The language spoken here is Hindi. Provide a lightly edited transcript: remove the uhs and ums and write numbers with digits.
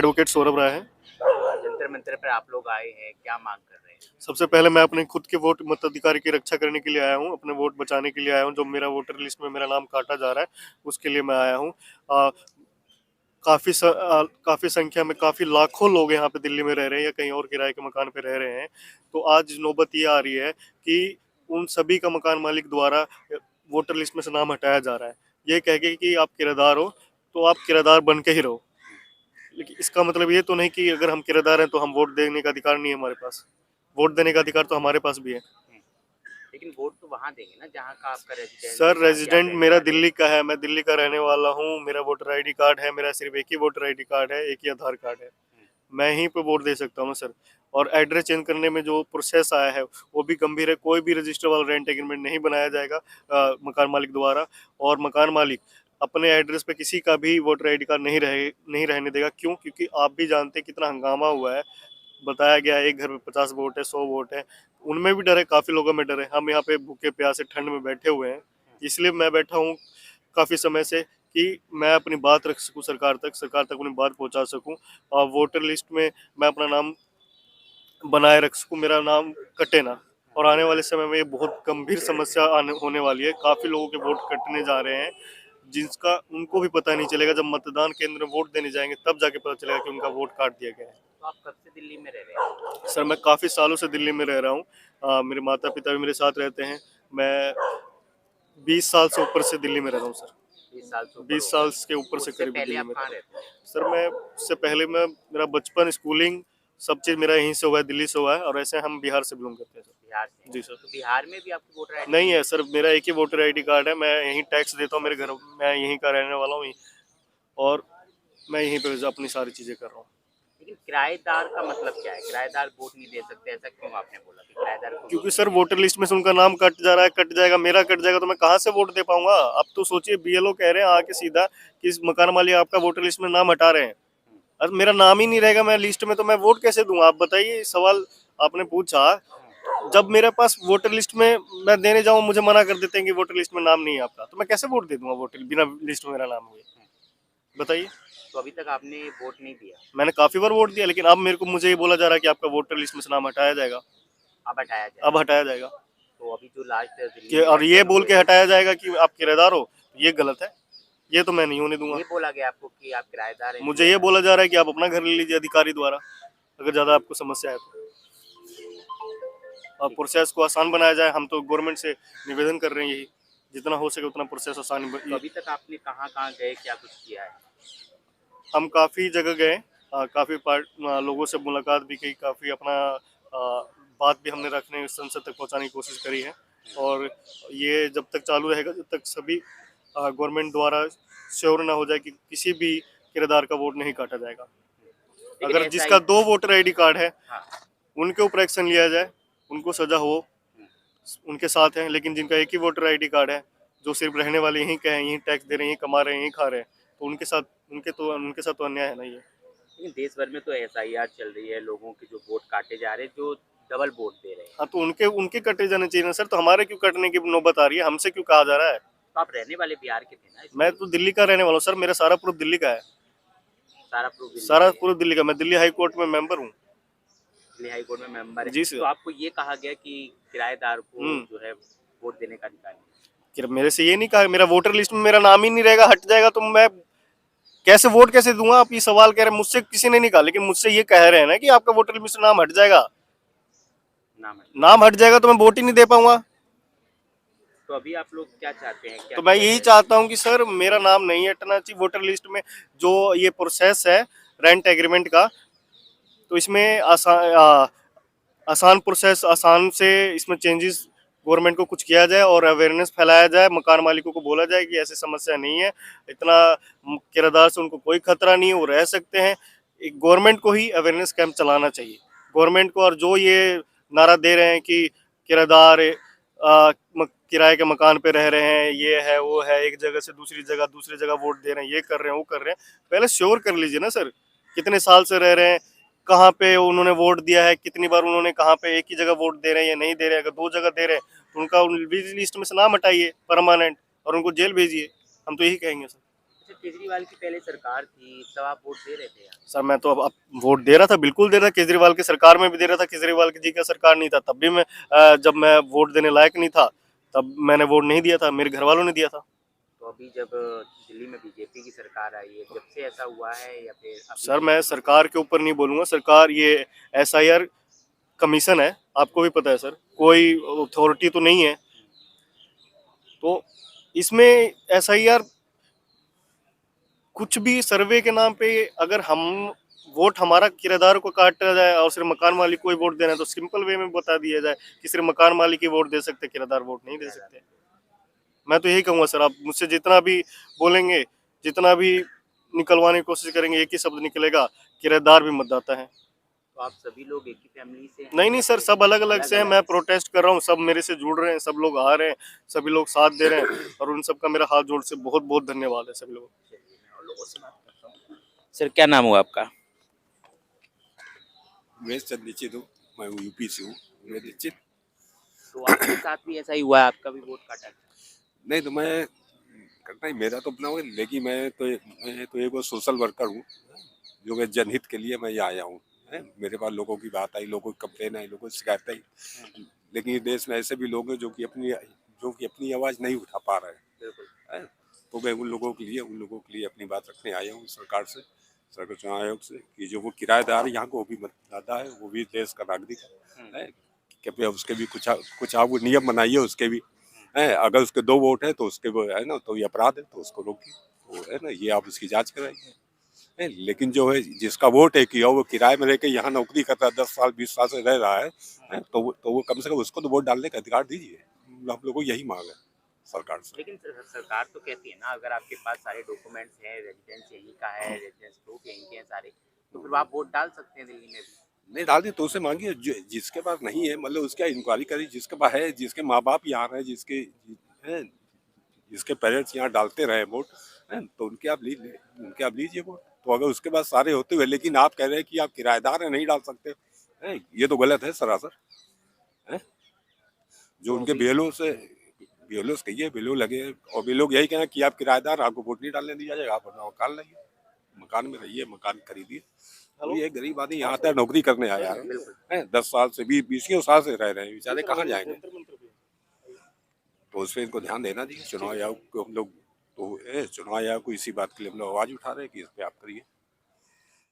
एडवोकेट सौरभ राय है। जंतर मंतर पर आप लोग आए हैं, क्या मांग कर रहे हैं? सबसे पहले मैं अपने खुद के वोट मताधिकार की रक्षा करने के लिए आया हूँ, अपने वोट बचाने के लिए आया हूँ। जो मेरा वोटर लिस्ट में मेरा नाम काटा जा रहा है उसके लिए मैं आया हूँ। काफ़ी संख्या में काफ़ी लाखों लोग यहाँ पे दिल्ली में रह रहे हैं या कहीं और किराए के मकान पे रह रहे हैं। तो आज नौबत ये आ रही है कि उन सभी का मकान मालिक द्वारा वोटर लिस्ट में से नाम हटाया जा रहा है, ये कह के कि आप किराएदार हो तो आप किराएदार बन के ही रहो। लेकिन इसका मतलब ये तो नहीं कि अगर हम किराएदार हैं तो हम वोट देने का अधिकार नहीं है हमारे पास। वोट देने का अधिकार तो हमारे पास भी है। लेकिन वोट तो वहाँ देंगे ना जहाँ का आपका रेजिडेंस है, सर जहाँ की आप रेजिडेंट रहने मेरा वाले दिल्ली का है, मैं दिल्ली का रहने वाला हूँ। मेरा वोटर आईडी कार्ड है, मेरा सिर्फ एक ही वोटर आईडी कार्ड है, एक ही आधार कार्ड है। मैं यहीं पे वोट दे सकता हूँ सर। और एड्रेस चेंज करने में जो प्रोसेस आया है वो भी गंभीर है। कोई भी रजिस्टर वाला रेंट एग्रीमेंट नहीं बनाया जाएगा मकान मालिक द्वारा। और मकान मालिक अपने एड्रेस पे किसी का भी वोटर आईडी कार्ड नहीं रहने देगा। क्यों? क्योंकि आप भी जानते हैं कितना हंगामा हुआ है। बताया गया है एक घर में 50 वोट है, 100 वोट है। उनमें भी डर है, काफ़ी लोगों में डर है। हम यहाँ पे भूखे प्यासे ठंड में बैठे हुए हैं, इसलिए मैं बैठा हूँ काफ़ी समय से कि मैं अपनी बात रख सकूँ सरकार तक अपनी बात पहुँचा सकूँ। और वोटर लिस्ट में मैं अपना नाम बनाए रख सकूँ, मेरा नाम कटे ना। और आने वाले समय में ये बहुत गंभीर समस्या होने वाली है। काफ़ी लोगों के वोट कटने जा रहे हैं जिसका उनको भी पता नहीं चलेगा। जब मतदान केंद्र में वोट देने जाएंगे तब जाके पता चलेगा कि उनका वोट काट दिया गया है। तो आप कब से दिल्ली में रह रहे हैं? सर मैं काफ़ी सालों से दिल्ली में रह रहा हूँ। मेरे माता पिता भी मेरे साथ रहते हैं। मैं 20 साल से ऊपर से दिल्ली में रह रहा हूँ सर। 20 साल से ऊपर 20 साल के ऊपर तो से उससे करीब पहले दिल्ली आप में रह कहाँ रहा रहते थे? हूँ सर। मैं उससे पहले मैं मेरा बचपन, स्कूलिंग सब चीज़ मेरा यहीं से हुआ है, दिल्ली से हुआ है। और ऐसे हम बिहार से बिलोंग करते हैं सर। बिहार से? जी सर। तो बिहार में भी आपकी वोटर आईडी नहीं नहीं है है? सर, मेरा एक ही वोटर आईडी कार्ड है। मैं यहीं टैक्स देता हूँ, मेरे घर मैं यहीं का रहने वाला हूँ। और मैं यहीं पर अपनी सारी चीज़ें कर रहा हूँ। लेकिन किराएदार का मतलब क्या है? किराएदार वोट नहीं दे सकते, ऐसा क्यों आपने बोला कि किराएदार को वोट क्योंकि नहीं सर देना वोटर लिस्ट में से उनका नाम कट जा रहा है, कट जाएगा, मेरा कट जाएगा तो मैं कहाँ से वोट दे पाऊंगा? अब तो सोचिए, बीएलओ कह रहे हैं आके सीधा कि इस मकान मालिक आपका वोटर लिस्ट में नाम हटा रहे हैं। अरे मेरा नाम ही नहीं रहेगा मैं लिस्ट में तो मैं वोट कैसे दूंगा? आप बताइए, सवाल आपने पूछा। जब मेरे पास वोटर लिस्ट में मैं देने जाऊं मुझे मना कर देते हैं कि वोटर लिस्ट में नाम नहीं है आपका, तो मैं कैसे वोट दे दूंगा वोटर बिना लिस्ट में मेरा नाम हुए? बताइए। तो अभी तक आपने वोट नहीं दिया? मैंने काफी बार वोट दिया, लेकिन अब मेरे को मुझे ये बोला जा रहा है कि आपका वोटर लिस्ट में से नाम हटाया जाएगा। अब हटाया अब जाएगा? हटाया जाएगा तो अभी जो लास्ट दिल्ली कि, में और ये इलेक्शन बोल हुए, के हटाया जाएगा कि आप किराएदार हो, ये गलत है। ये तो मैं नहीं होने दूंगा। ये बोला गया आपको कि आप किराएदार हैं मुझे ये इसलिए? बोला जा रहा है कि आप अपना घर ले लीजिए अधिकारी द्वारा, अगर ज्यादा आपको समस्या है तो। और ठीक। प्रोसेस को आसान बनाया जाए, हम तो गवर्नमेंट से निवेदन कर रहे हैं यही, जितना हो सके उतना प्रोसेस आसान। तो अभी तक आपने कहाँ कहाँ गए, क्या कुछ किया है? हम काफ़ी जगह गए, काफ़ी लोगों से मुलाकात भी की, काफ़ी अपना बात भी हमने रखने संसद तक पहुंचाने की कोशिश करी है। और ये जब तक चालू रहेगा, जब तक सभी गवर्नमेंट द्वारा श्योर ना हो जाए कि किसी भी किराएदार का वोट नहीं काटा जाएगा। लेकिन अगर ऐसा जिसका ही 2 वोटर आईडी कार्ड है हाँ। उनके ऊपर एक्शन लिया जाए, उनको सजा हो, उनके साथ हैं। लेकिन जिनका एक ही वोटर आईडी कार्ड है, जो सिर्फ रहने वाले यहीं के हैं, यहीं टैक्स दे रहे हैं, यहीं कमा रहे हैं, यहीं खा रहे हैं, तो उनके साथ तो अन्याय है ना ये। लेकिन देश भर में तो एसआईआर चल रही है, लोगों के जो वोट काटे जा रहे हैं, जो डबल वोट दे रहे हैं। हाँ तो उनके उनके कटे जाने चाहिए ना सर। तो हमारे क्यों कटने की नौबत आ रही है? हमसे क्यों कहा जा रहा है? तो आप रहने वाले बिहार के थे ना, मैं इसलिए। तो दिल्ली का रहने वाला हूँ सर, मेरा सारा प्रूफ दिल्ली का है। सारा प्रूफ दिल्ली सारा का है? प्रूफ दिल्ली का। मैं दिल्ली हाई कोर्ट में मेंबर हूँ। दिल्ली हाई कोर्ट में मेंबर है? जी तो सर। आपको ये कहा गया कि किराएदार को हम्म। जो है वोट देने का अधिकार नहीं है? मेरे से ये नहीं कहा, मेरा वोटर लिस्ट में मेरा नाम ही नहीं रहेगा, हट जाएगा तो मैं कैसे वोट कैसे दूंगा? आप ये सवाल कह रहे हैं, मुझसे किसी ने नहीं कहा, लेकिन मुझसे ये कह रहे हैं ना कि आपका वोटर लिस्ट में नाम हट जाएगा। नाम है? नाम हट जाएगा तो मैं वोट ही नहीं दे पाऊंगा। तो अभी आप लोग क्या चाहते हैं, क्या तो मैं किया यही जाए? चाहता हूँ कि सर मेरा नाम नहीं हटना चाहिए वोटर लिस्ट में। जो ये प्रोसेस है रेंट एग्रीमेंट का, तो इसमें आसान प्रोसेस, आसान से इसमें चेंजेस गवर्नमेंट को कुछ किया जाए और अवेयरनेस फैलाया जाए। मकान मालिकों को बोला जाए कि ऐसी समस्या नहीं है, इतना किराएदार से उनको कोई खतरा नहीं है, वो रह सकते हैं। एक गवर्नमेंट को ही अवेयरनेस कैंप चलाना चाहिए, गवर्नमेंट को। और जो ये नारा दे रहे हैं कि किराएदार किराए के मकान पे रह रहे हैं, ये है वो है, एक जगह से दूसरी जगह वोट दे रहे हैं, ये कर रहे हैं वो कर रहे हैं, पहले श्योर कर लीजिए ना सर। कितने साल से रह रहे हैं, कहाँ पे उन्होंने वोट दिया है, कितनी बार उन्होंने कहाँ पे एक ही जगह वोट दे रहे हैं या नहीं दे रहे हैं। अगर 2 जगह दे रहे हैं तो उनका लिस्ट में से नाम हटाइए परमानेंट और उनको जेल भेजिए। हम तो यही कहेंगे सर। अच्छा, केजरीवाल की पहले सरकार थी, तब आप वोट दे रहे थे यहाँ? सर मैं तो अब वोट दे रहा था, बिल्कुल दे रहा था, केजरीवाल की सरकार में भी दे रहा था, केजरीवाल जी का सरकार नहीं था तब भी मैं जब मैं वोट देने लायक नहीं था तब मैंने वोट नहीं दिया था, मेरे घर वालों ने दिया था। तो अभी जब दिल्ली में बीजेपी की सरकार आई है, जब से ऐसा हुआ है या फिर अभी सर भी? मैं सरकार के ऊपर नहीं बोलूंगा, सरकार ये एसआईआर कमीशन है, आपको भी पता है सर, कोई अथॉरिटी तो नहीं है, तो इसमें एसआईआर कुछ भी सर्वे के नाम पे अगर हम वोट हमारा किराएदार को काटा जाए और सिर्फ मकान मालिक को ही वोट देना है तो सिंपल वे में बता दिया जाए कि सिर्फ मकान मालिक ही वोट दे सकते, किराएदार वोट नहीं दे सकते। मैं तो यही कहूंगा सर, आप मुझसे जितना भी बोलेंगे, जितना भी निकलवाने की कोशिश करेंगे, एक ही शब्द निकलेगा, किराएदार भी मतदाता है। तो आप सभी लोग एक ही फैमिली से हैं नहीं नहीं या सर, फिर सब अलग अलग से हैं, मैं अलग-अलग? प्रोटेस्ट कर रहा हूँ, सब मेरे से जुड़ रहे हैं, सब लोग आ रहे हैं, सभी लोग साथ दे रहे हैं और उन सबका मेरा हाथ जोड़ से बहुत बहुत धन्यवाद है सभी लोगों को। चलिए, मैं और लोगों से बात करता हूँ। सर, क्या नाम हुआ आपका? उमेश चंद दीक्षित हूँ, मैं यूपी से हूँ। उमेश दीक्षित। तो आपके साथ भी ऐसा ही हुआ है, आपका भी वोट काटा गया? नहीं तो मैं करता ही मेरा तो अपना होगा, लेकिन मैं तो एक वो सोशल वर्कर हूँ जो कि जनहित के लिए मैं यहाँ आया हूँ। मेरे पास लोगों की बात आई, लोगों की कंप्लेन आई, लोगों की शिकायत आई, लेकिन ये देश में ऐसे भी लोग हैं जो कि अपनी आवाज़ नहीं उठा पा रहे बिल्कुल। हैं। तो मैं उन लोगों के लिए अपनी बात रखने आया हूँ सरकार से, सरकार चुनाव आयोग से, कि जो वो किराएदार यहाँ को वो भी मतदाता है, वो भी देश का नागरिक है, कृपया उसके भी कुछ आप नियम बनाइए उसके भी है। अगर उसके 2 वोट है तो उसके वो है ना, तो ये अपराध है तो उसको रोकिए, तो है ना, ये आप उसकी जांच कराइए। लेकिन जो है जिसका वोट है कि वो किराए में रह के यहाँ नौकरी करता है, 10 साल 20 साल से रह रहा है, तो वो कम से कम उसको तो वोट डालने का अधिकार दीजिए। हम लोगों को यही मांग है सरकार से। लेकिन सरकार तो कहती है ना, अगर आपके पास सारे डॉक्यूमेंट्स हैं, रेजिडेंस यहीं का है, रेजिडेंस प्रूफ यहीं के हैं सारे, तो फिर आप वोट डाल सकते हैं दिल्ली में भी। नहीं डाल दी तो उसे मांगिए, जिसके पास नहीं है मतलब उसका इंक्वायरी करिए, जिसके पास है, जिसके माँ बाप यहाँ रहे, हैं, जिसके पेरेंट्स यहाँ डालते रहे वोट, हैं, तो उनके आप लीजिए वोट। तो अगर उसके पास सारे होते हुए लेकिन आप कह रहे हैं कि आप किराएदार हैं नहीं डाल सकते, हैं, ये तो गलत है सरासर। हैं, जो तो उनके अभी बीएलओ कहिए, बीएलओ लगे और बीएलओ यही कहें कि आप किराएदार, आपको वोट नहीं डालने दिया जाएगा, आप अपना मकान लाइए, मकान में रहिए, मकान खरीदिए। तो ये गरीब आदमी यहाँ तक नौकरी करने आया है, 10 साल से 20 साल से रह रहे हैं, बेचारे कहाँ जाएंगे? तो उस पर इनको ध्यान देना चाहिए। चुनाव आयोग को हम लोग तो चुनाव आयोग को इसी बात के लिए हम लोग आवाज उठा रहे हैं कि इस पे आप करिए।